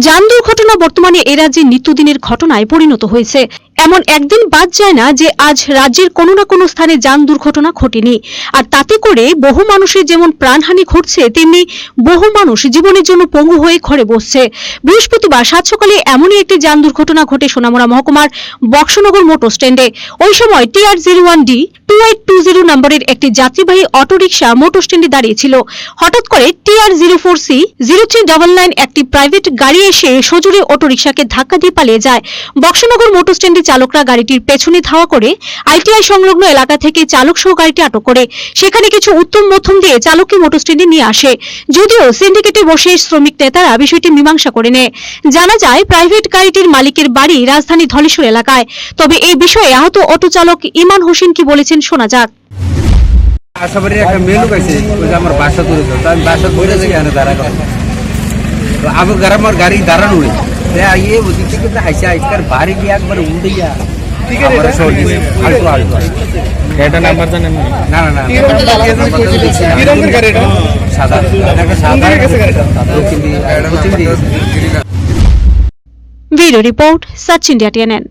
যান দুর্ঘটনা বর্তমানে এ রাজ্যে নিত্যদিনের ঘটনায় পরিণত হয়েছে। এমন একদিন বাদ যায় না যে আজ রাজ্যের কোনো না কোনো স্থানে যান দুর্ঘটনা ঘটেনি। আর তাতে করে বহু মানুষের যেমন প্রাণহানি ঘটছে, তেমনি বহু মানুষ জীবনের জন্য পঙ্গু হয়ে ঘরে বসছে। বৃহস্পতিবার সাত সকালে এমনই একটি যান দুর্ঘটনা ঘটে সোনামুড়া মহকুমার বক্সনগর মোটর স্ট্যান্ডে। ওই সময় TR01D 2820 নম্বরের একটি যাত্রীবাহী অটোরিকশা মোটর স্ট্যান্ডে দাঁড়িয়েছিল। হঠাৎ করে TR04C 0399 একটি প্রাইভেট গাড়ি এসে সজোরে অটোরিকশাকে ধাক্কা দিয়ে পালিয়ে যায়। বক্সনগর মোটর স্ট্যান্ডে চালকরা গাড়িটির পেছনে ধাওয়া করে ITI সংলগ্ন এলাকা থেকে চালক সহ গাড়িটি আটক করে সেখানে কিছু উত্তম মধ্যম দিয়ে চালককে মোটর স্ট্যান্ডে নিয়ে আসে। যদিও সিন্ডিকেটে বসে শ্রমিক নেতারা বিষয়টি মীমাংসা করে নেয়। জানা যায় প্রাইভেট গাড়িটির মালিকের বাড়ি রাজধানী ধলেশ্বর এলাকায়। তবে এই বিষয়ে আহত অটো চালক ইমান হোসেন কি বলেছেন শোনা যাক। আশাবাড়ির একটা মেলু পাইছে, ওই যে আমার বাসা দূরে তো আমি বাসা দূরে থেকে এখানে দাঁড়া করলাম। তো আমার গাড়ি দাঁড়ানো হয়েছে ইয়ে ওদিক থেকে আইসা আজকাল বাড়ি গিয়ে একবার উল্টে গিয়া এটা নাম্বার জানেন না না না সাদা bureau report, such India TNN।